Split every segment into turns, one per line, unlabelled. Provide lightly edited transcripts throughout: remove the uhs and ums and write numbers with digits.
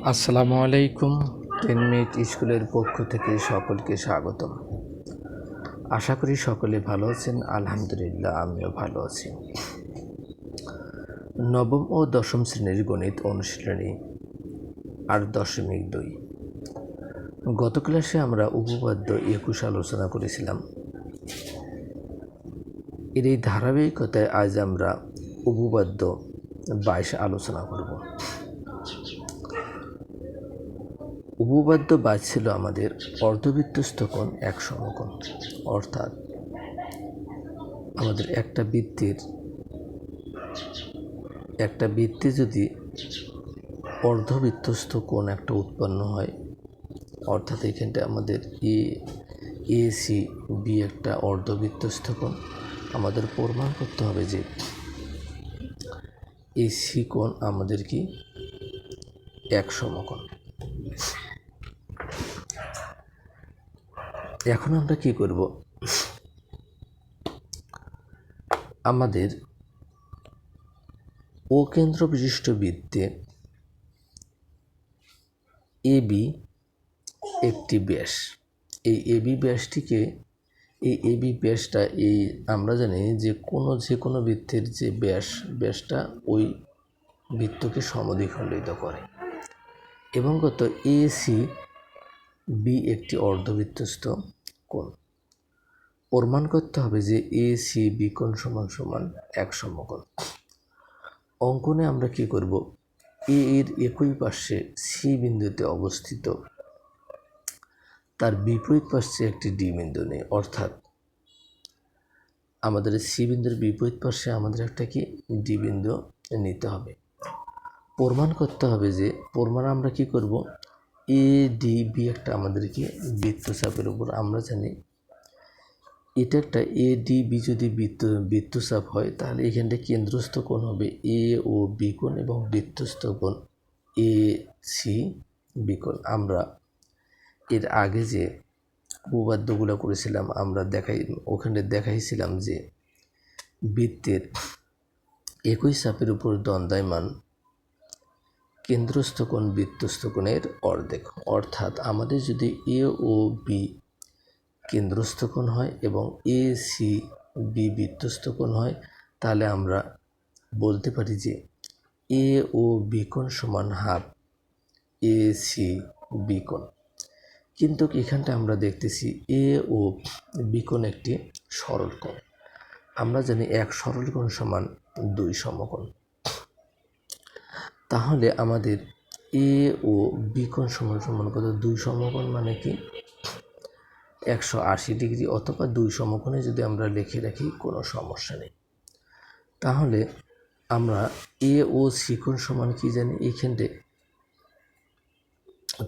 আসসালামু আলাইকুম। 10 মিনিট স্কুলের পক্ষ থেকে সকলকে স্বাগতম। আশা করি সকলে ভালো আছেন। আলহামদুলিল্লাহ, আমিও ভালো আছি। নবম ও দশম শ্রেণীর গণিত অনুশীলনী 8.2। গত ক্লাসে আমরা উপপাদ্য 21 আলোচনা করেছিলাম। এর এই ধারাবাহিকতায় আজ আমরা উপপাদ্য 22 আলোচনা করব। উপপাদ্য 22 ছিল আমাদের অর্ধবৃত্তস্থ কোণ এক সমকোণ, অর্থাৎ আমাদের একটা বৃত্তে যদি অর্ধবৃত্তস্থ কোণ একটা উৎপন্ন হয়, অর্থাৎ এখানটা আমাদের এ সি বি একটা অর্ধবৃত্তস্থ কোণ, আমাদের প্রমাণ করতে হবে যে এই সি কোণ আমাদের কি এক সমকোণ। এখন আমরা কি করব, আমাদের ও কেন্দ্র বিশিষ্ট বৃত্তে এ বি একটি ব্যাস। এই এবি ব্যাসটিকে এই এবি ব্যাসটা আমরা জানি যে কোনো বৃত্তের যে ব্যাসটা ওই বৃত্তকে সমদ্বিখণ্ডিত করে। এবং কত এ সি বি একটি অর্ধবৃত্তস্থ কোণ। প্রমাণ করতে হবে যে এ সি বি কোণ সমান সমান এক সমকোণ। অঙ্কনে আমরা কি করব, এর একই পাশে সি বিন্দুতে অবস্থিত তার বিপরীত পাশে একটি ডি বিন্দু নেই, অর্থাৎ আমাদের সি বিন্দুর বিপরীত পাশে আমাদের একটা কি ডি বিন্দু নিতে হবে। প্রমাণ করতে হবে যে আমরা কি করব, এ ডি বি একটা আমাদের কি বৃত্তচাপের উপর আমরা জানি এটা একটা এ ডি বি যদি বৃত্তচাপ হয়, তাহলে এখানটা কেন্দ্রস্থ কোণ হবে এ ও বি কোণ এবং বৃত্তস্থ কোণ এ সি বি কোণ। আমরা এর আগে যে উপপাদ্যগুলো করেছিলাম আমরা ওখানে দেখাইছিলাম যে বৃত্তের একই চাপের উপর দণ্ডায়মান কেন্দ্রস্থ কোণ বৃত্তস্থ কোণের অর্ধেক, অর্থাৎ আমাদের যদি এ ও বি কেন্দ্রস্থ কোণ হয় এবং এ সি বি বৃত্তস্থ কোণ হয়, তাহলে আমরা বলতে পারি যে এ ও বি কোণ সমান হাফ এ সি বি কোণ। কিন্তু এখানটা আমরা দেখতেছি এ ও বি কোণ একটি সরল কোণ। আমরা জানি এক সরল কোণ সমান 2 সমকোণ। তাহলে আমাদের এ ও বি কোণ সমান সমান কত, 2 সমকোণ মানে কি 180 ডিগ্রি, অথবা 2 সমকোণে যদি আমরা লিখে রাখি কোনো সমস্যা নেই। তাহলে আমরা এ ও সি কোণ সমান কি জানি এইখানটে,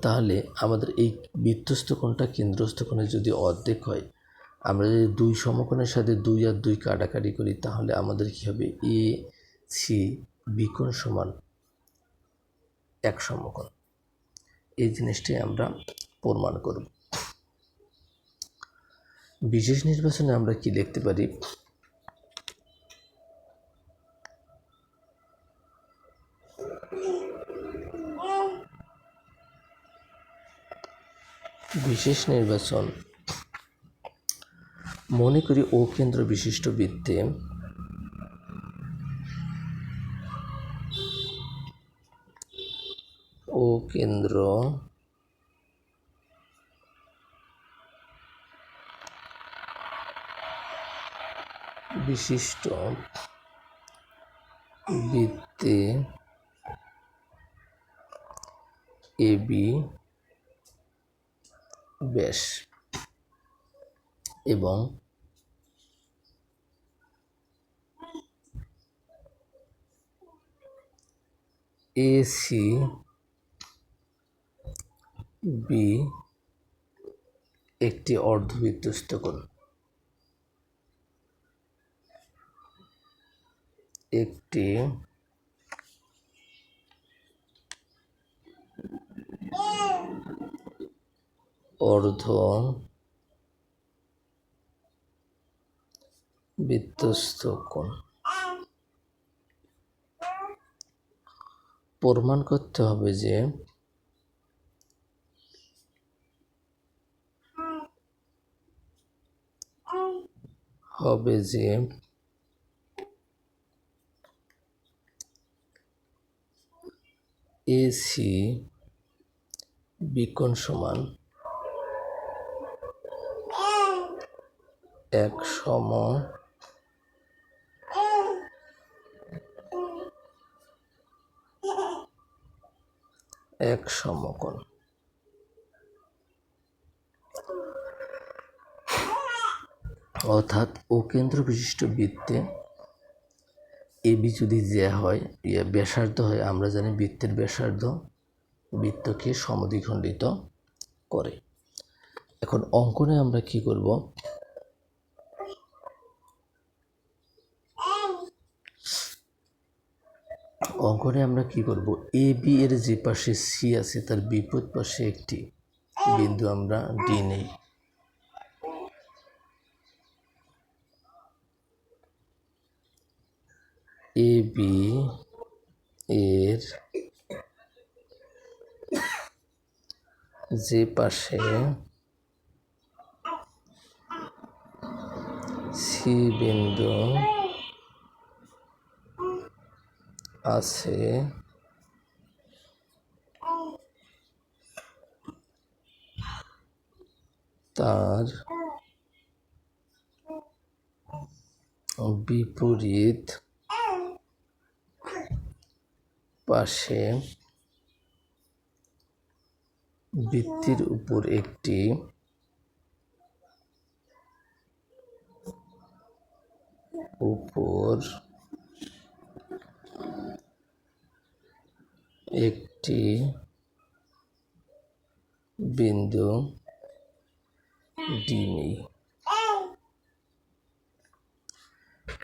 তাহলে আমাদের এই বৃত্তস্থ কোণটা কেন্দ্রস্থ কোণে যদি অর্ধেক হয়, আমরা যদি 2 সমকোণের সাথে 2 আর 2 কাটাকাটি করি, তাহলে আমাদের কি হবে, এ সি বি কোণ সমান এক সমকোণ। এই জিনিসটি আমরা প্রমাণ করব। বিশেষ নির্বাচনে আমরা কি লিখতে পারি, বিশেষ নির্বাচন, মনে করি ও কেন্দ্র বিশিষ্ট বৃত্তে ও কেন্দ্র বিশিষ্ট বৃত্তে এ বি ব্যাস এবং এ সি বি একটি অর্ধবৃত্তস্থ কোণ, একটি অর্ধবৃত্তস্থ কোণ। প্রমাণ করতে হবে যে হবে যে এসি বিকোণ সমান এক সমকোণ। অর্থাৎ ও কেন্দ্র বিশিষ্ট বৃত্তে এবি যদি জ্যা হয়, ব্যাসার্ধ হয়, আমরা জানি বৃত্তের ব্যাসার্ধ বৃত্তকে সমদ্বিখণ্ডিত করে। এখন অঙ্কনে আমরা কি করব, এ বি এর যে পাশে সি আছে তার বিপরীত পাশে একটি বিন্দু আমরা ডি নেই। এ বি এর যে পাশে সি বিন্দু আছে তার বিপরীত পাশে বৃত্তের উপর একটি বিন্দু ডি নেই।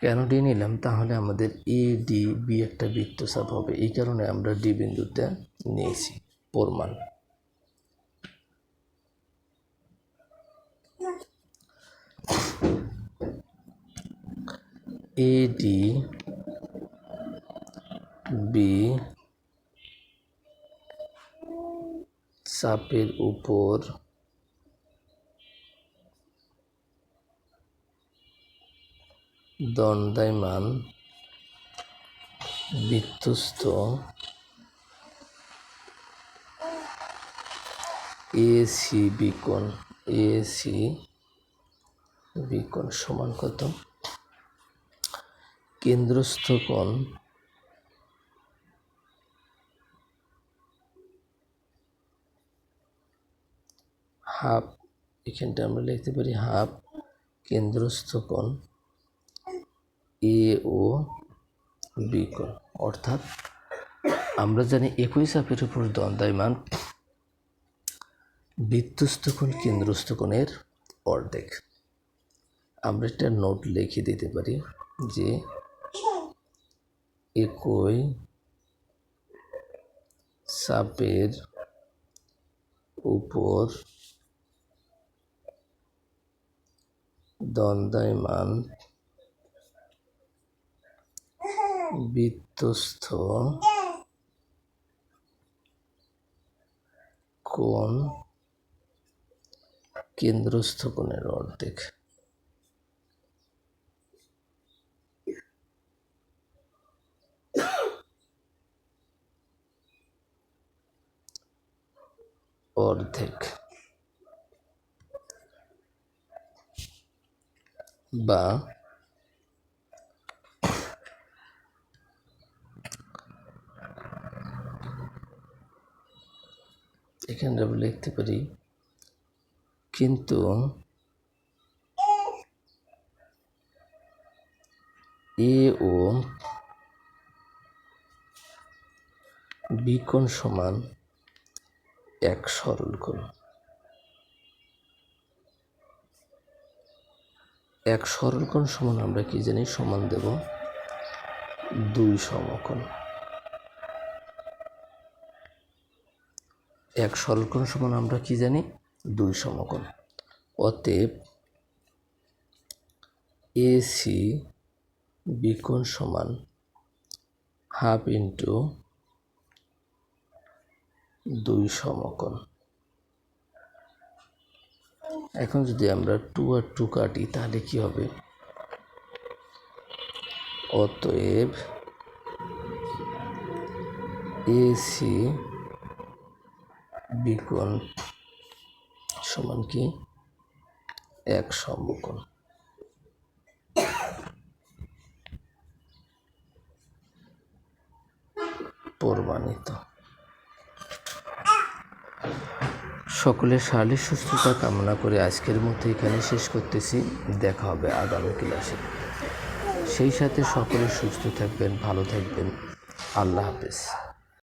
কেন ডি নিলাম, তাহলে আমাদের এ ডি বি একটা বৃত্তচাপ হবে, এই কারণে আমরা ডি বিন্দুতে নিয়েছি প্রমাণ। এ ডি বি চাপের উপর দণ্ডায়মান বৃত্তস্থ এসি বিকোণ সমান কত, কেন্দ্রস্থ কোণ হাফ, এখানটা আমরা লিখতে পারি হাফ কেন্দ্রস্থ কোণ এ ও বি কোণ। অর্থাৎ আমরা জানি একই চাপের উপর দণ্ডায়মান বৃত্তস্থ কোণ কেন্দ্রস্থ কোণের অর্ধেক। আমরা একটা নোট লিখে দিতে পারি যে একই চাপের উপর দণ্ডায়মান বৃত্তস্থ কোণ কেন্দ্রস্থ কোণের অর্ধেক। বা এখানে আমরা লিখতে পারি কিন্তু এ ও বি কোণ সমান এক সরলকোণ। এক সরলকোণ সমান আমরা কি জানি, সমান দেব দুই সমকোণ। এক সরলকোণ সমান আমরা কি জানি, দুই সমকোণ। অতএব এসি বিকোণ সমান হাফ ইন্টু দুই সমকোণ। এখন যদি আমরা 2 আর 2 কাটি তাহলে কি হবে, অতএব AC বিকোণ সমান কি এক সমকোণ। প্রমাণিত। সকলের শারীরিক সুস্থতা কামনা করে আজকের মতো এখানে শেষ করতেছি। দেখা হবে আগামী ক্লাসে। সেই সাথে সকলে সুস্থ থাকবেন, ভালো থাকবেন। আল্লাহ হাফেজ।